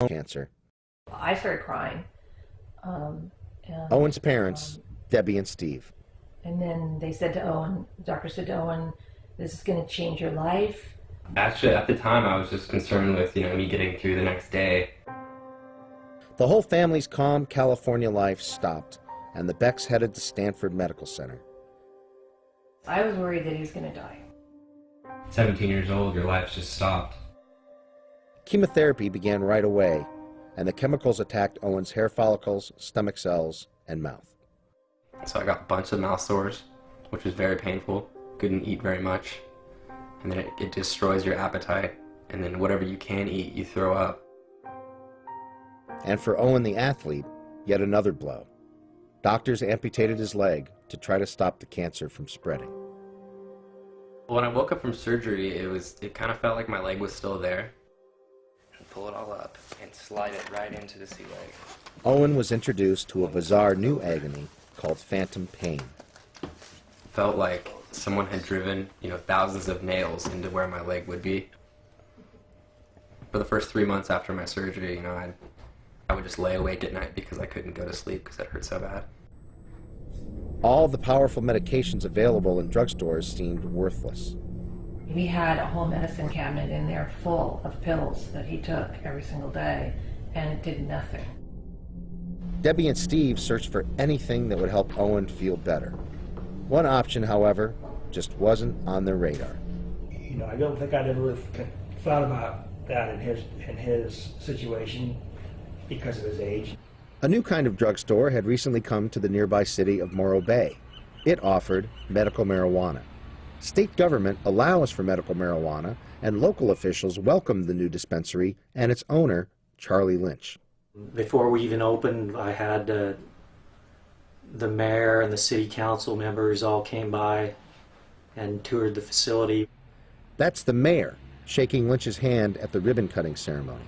cancer. I started crying. Owen's parents, Debbie and Steve. And then they said to Owen, the doctor said to Owen, this is going to change your life. Actually, at the time, I was just concerned with, me getting through the next day. The whole family's calm California life stopped, and the Becks headed to Stanford Medical Center. I was worried that he was going to die. 17 years old, your life's just stopped. Chemotherapy began right away, and the chemicals attacked Owen's hair follicles, stomach cells, and mouth. So I got a bunch of mouth sores, which was very painful. Couldn't eat very much. And then it destroys your appetite. And then whatever you can eat, you throw up. And for Owen the athlete, yet another blow. Doctors amputated his leg to try to stop the cancer from spreading. When I woke up from surgery, it kind of felt like my leg was still there. And pull it all up and slide it right into the sea leg. Owen was introduced to a bizarre new agony called phantom pain. Felt like someone had driven, thousands of nails into where my leg would be. For the first 3 months after my surgery, I would just lay awake at night because I couldn't go to sleep because it hurt so bad. All the powerful medications available in drugstores seemed worthless. We had a whole medicine cabinet in there full of pills that he took every single day, and it did nothing. Debbie and Steve searched for anything that would help Owen feel better. One option, however, just wasn't on their radar. I don't think I'd ever thought about that in his situation because of his age. A new kind of drugstore had recently come to the nearby city of Morro Bay. It offered medical marijuana. State government allows for medical marijuana, and local officials welcomed the new dispensary and its owner, Charlie Lynch. Before we even opened, I had the mayor and the city council members all came by and toured the facility. That's the mayor, shaking Lynch's hand at the ribbon-cutting ceremony.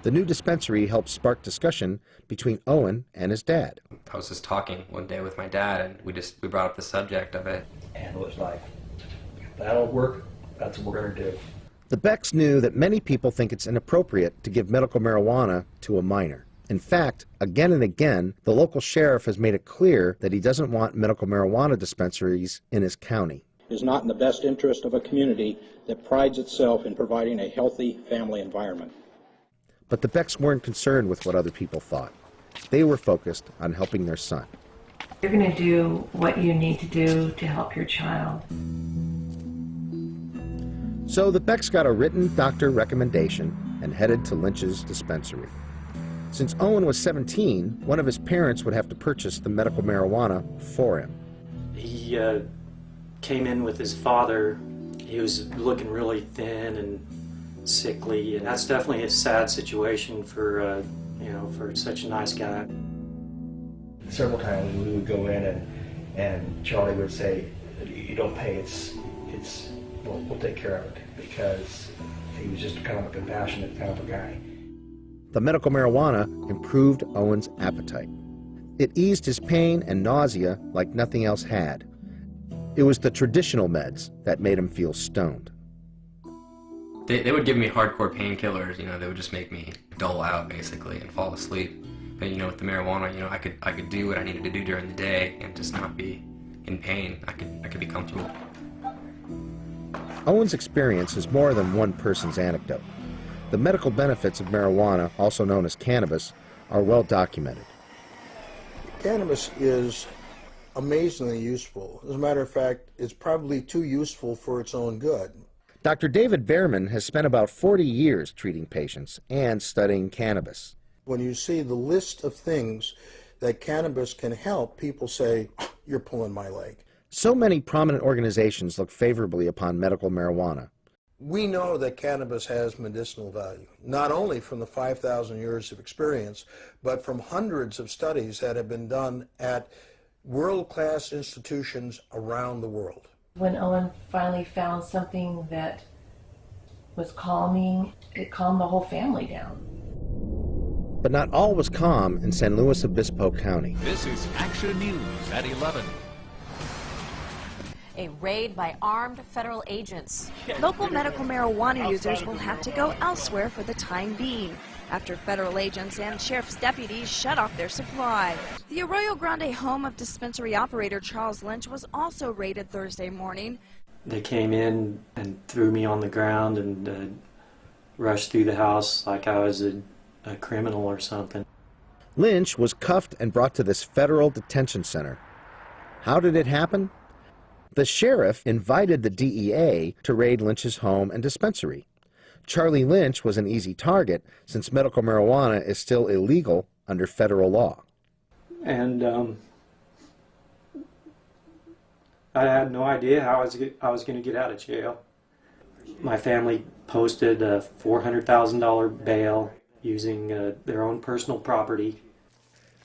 The new dispensary helped spark discussion between Owen and his dad. I was just talking one day with my dad, and we brought up the subject of it. And it was like, if that'll work, that's what we're going to do. The Becks knew that many people think it's inappropriate to give medical marijuana to a minor. In fact, again and again, the local sheriff has made it clear that he doesn't want medical marijuana dispensaries in his county. It is not in the best interest of a community that prides itself in providing a healthy family environment. But the Becks weren't concerned with what other people thought. They were focused on helping their son. You're going to do what you need to do to help your child. So the Becks got a written doctor recommendation and headed to Lynch's dispensary. Since Owen was 17, one of his parents would have to purchase the medical marijuana for him. He came in with his father. He was looking really thin and sickly, and that's definitely a sad situation for for such a nice guy. Several times we would go in and Charlie would say, "You don't pay. We'll take care of it," because he was just kind of a compassionate kind of a guy. The medical marijuana improved Owen's appetite. It eased his pain and nausea like nothing else had. It was the traditional meds that made him feel stoned. They would give me hardcore painkillers, they would just make me dull out basically and fall asleep. But with the marijuana, I could do what I needed to do during the day and just not be in pain. I could be comfortable. Owen's experience is more than one person's anecdote. The medical benefits of marijuana, also known as cannabis, are well documented. Cannabis is amazingly useful. As a matter of fact, it's probably too useful for its own good. Dr. David Behrman has spent about 40 years treating patients and studying cannabis. When you see the list of things that cannabis can help, people say, "You're pulling my leg." So many prominent organizations look favorably upon medical marijuana. We know that cannabis has medicinal value, not only from the 5,000 years of experience, but from hundreds of studies that have been done at world-class institutions around the world. When Owen finally found something that was calming, it calmed the whole family down. But not all was calm in San Luis Obispo County. This is Action News at 11. A raid by armed federal agents. Local medical marijuana users will have to go elsewhere for the time being, after federal agents and sheriff's deputies shut off their supply. The Arroyo Grande home of dispensary operator Charles Lynch was also raided Thursday morning. They came in and threw me on the ground and rushed through the house like I was a criminal or something. Lynch was cuffed and brought to this federal detention center. How did it happen? The sheriff invited the DEA to raid Lynch's home and dispensary. Charlie Lynch was an easy target since medical marijuana is still illegal under federal law. And I had no idea how I was going to get out of jail. My family posted a $400,000 bail using their own personal property.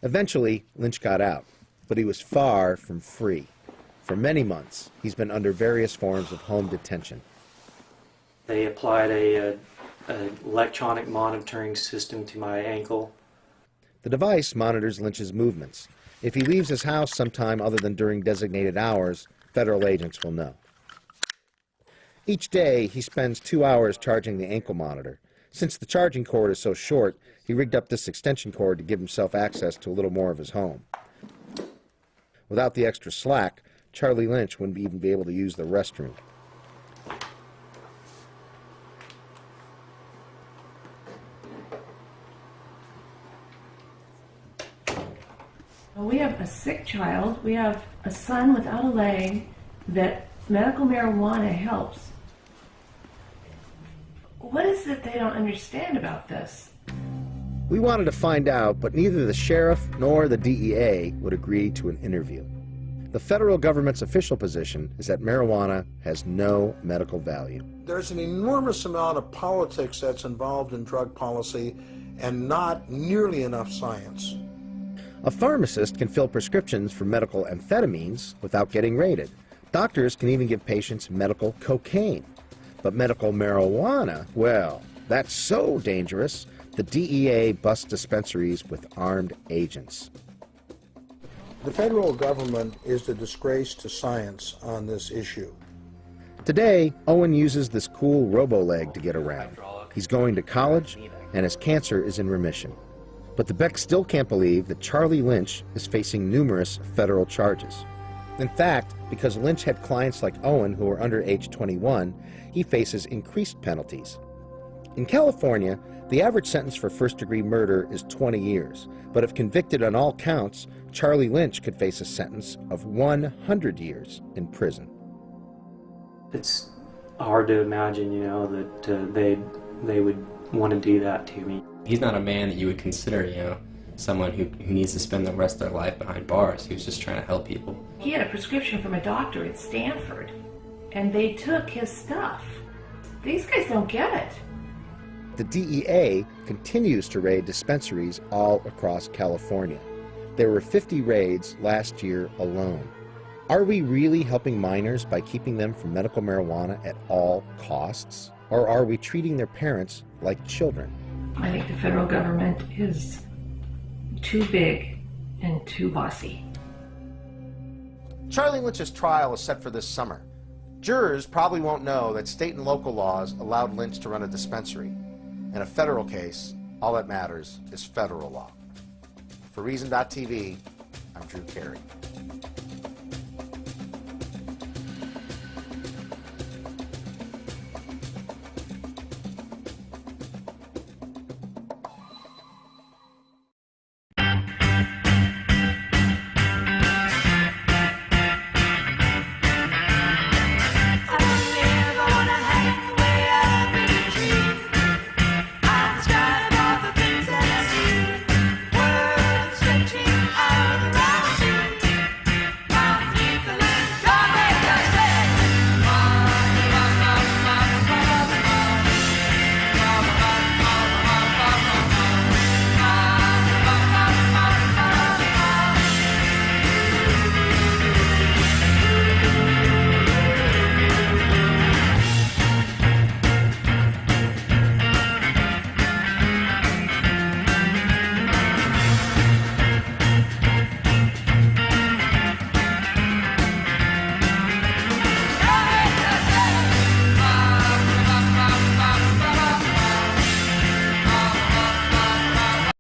Eventually, Lynch got out, but he was far from free. For many months, he's been under various forms of home detention. They applied a electronic monitoring system to my ankle. The device monitors Lynch's movements. If he leaves his house sometime other than during designated hours, federal agents will know. Each day, he spends 2 hours charging the ankle monitor. Since the charging cord is so short, he rigged up this extension cord to give himself access to a little more of his home. Without the extra slack, Charlie Lynch wouldn't even be able to use the restroom. We have a sick child. We have a son without a leg that medical marijuana helps. What is it they don't understand about this? We wanted to find out, but neither the sheriff nor the DEA would agree to an interview. The federal government's official position is that marijuana has no medical value. There's an enormous amount of politics that's involved in drug policy and not nearly enough science. A pharmacist can fill prescriptions for medical amphetamines without getting raided. Doctors can even give patients medical cocaine. But medical marijuana, well, that's so dangerous, the DEA busts dispensaries with armed agents. The federal government is the disgrace to science on this issue. Today, Owen uses this cool robo-leg to get around. He's going to college, and his cancer is in remission. But the Becks still can't believe that Charlie Lynch is facing numerous federal charges. In fact, because Lynch had clients like Owen who are under age 21, he faces increased penalties. In California, the average sentence for first-degree murder is 20 years, but if convicted on all counts, Charlie Lynch could face a sentence of 100 years in prison. It's hard to imagine, you know, that they would want to do that to me. He's not a man that you would consider, you know, someone who needs to spend the rest of their life behind bars. He was just trying to help people. He had a prescription from a doctor at Stanford, and they took his stuff. These guys don't get it. The DEA continues to raid dispensaries all across California. There were 50 raids last year alone. Are we really helping minors by keeping them from medical marijuana at all costs? Or are we treating their parents like children? I think the federal government is too big and too bossy. Charlie Lynch's trial is set for this summer. Jurors probably won't know that state and local laws allowed Lynch to run a dispensary. In a federal case, all that matters is federal law. For Reason.tv, I'm Drew Carey.